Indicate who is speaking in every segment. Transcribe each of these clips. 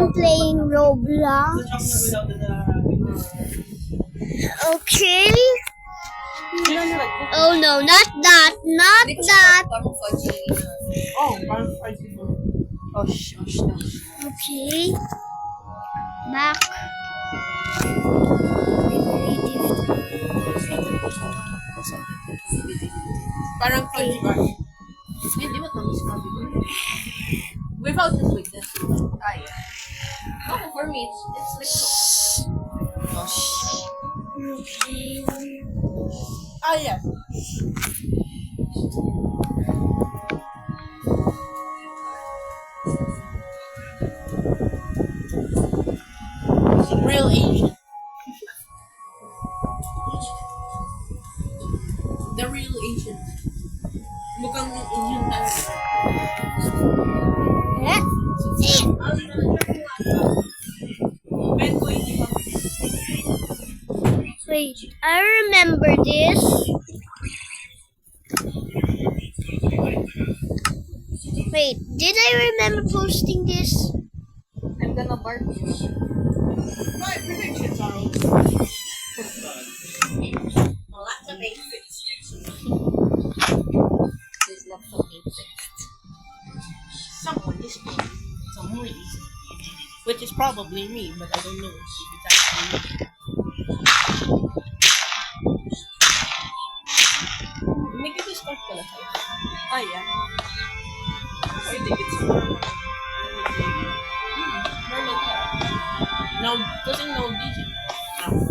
Speaker 1: I'm playing Roblox. Okay. Oh no, not that, not that.
Speaker 2: Oh, parang 5 people. Oh, shush.
Speaker 1: Okay. Back.
Speaker 2: Parang 5 people. Hindi mo tamis ka. Without the sweetness. Yeah. Okay, for me, it's like so. Oh,
Speaker 1: Okay.
Speaker 2: yeah. Real Asian. The real Asian. Mukhang Indian talaga. Ben ko hindi pa.
Speaker 1: Wait, I remember this. Wait, did I remember posting this?
Speaker 2: I'm gonna bark you. My predictions are lots of basics. There's lots of basics. Someone is playing some movies. Which is probably me, but I don't know if it's actually me. Make it start pala tayo. Yeah. I think it's no, doesn't know DJ.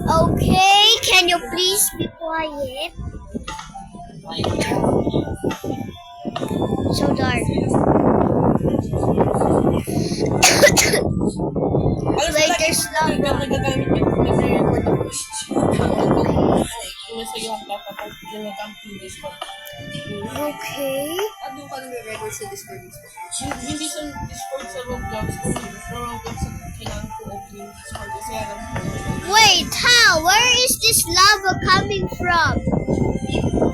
Speaker 1: Okay, can you please be quiet? So dark. Wait, there's lava.
Speaker 2: Nagagamit yun kung nag-record ako. Kung nasa iyo ang dapat yung nag-camping Discord.
Speaker 1: Okay.
Speaker 2: Doon ka nag-record sa Discord. Hindi sa Discord, sa Roblox. Sa Roblox, kailangan ko open yung Discord. Kasi alam ko.
Speaker 1: Wait, how? Where is this lava coming from?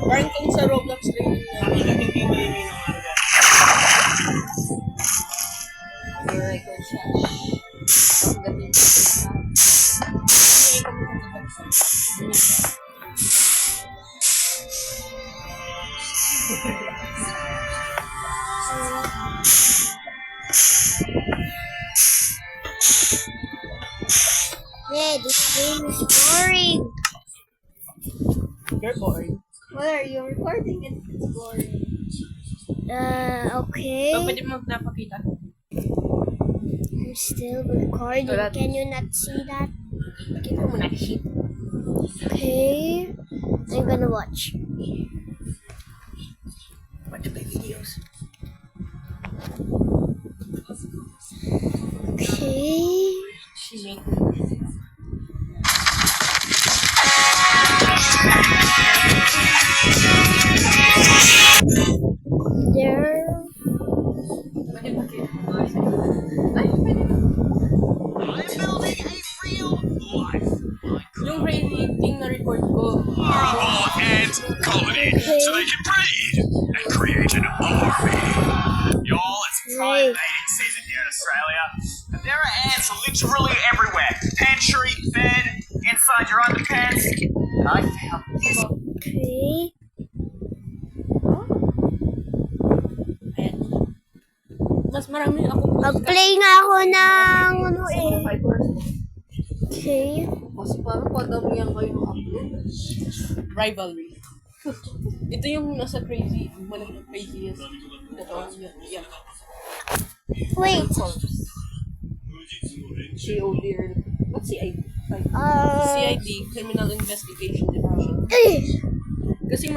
Speaker 2: Parang kung sa Roblox rin yung record siya. Ang galing.
Speaker 1: Yeah, this game is boring.
Speaker 2: You're boring.
Speaker 1: Why are you recording it? It's boring. Okay.
Speaker 2: So, pwede mo napakita.
Speaker 1: I'm still recording. Can you not see that?
Speaker 2: Kita mo na shit.
Speaker 1: Okay. I'm gonna watch.
Speaker 2: Watch my videos.
Speaker 1: Okay.
Speaker 2: She make
Speaker 1: There.
Speaker 2: pwede makita. Ay, pwede. Yung rating na record ko.
Speaker 3: Ants colony so they can breed and create an army. Y'all, it's prime mating season here in Australia, and there are ants literally everywhere. Pantry, bed, inside your underpants. I found this.
Speaker 1: Okay.
Speaker 2: Ayan. Mas marami ako.
Speaker 1: Mag-play nga ako ng ano eh.
Speaker 2: 5%.
Speaker 1: Okay.
Speaker 2: Kasi parang padamihan kayo ng upload. Rivalry. Ito yung nasa crazy, malang craziest. Ito, yan.
Speaker 1: Wait.
Speaker 2: COD or, what's CID?
Speaker 1: Uh,
Speaker 2: CID, Criminal Investigation Division. Kasi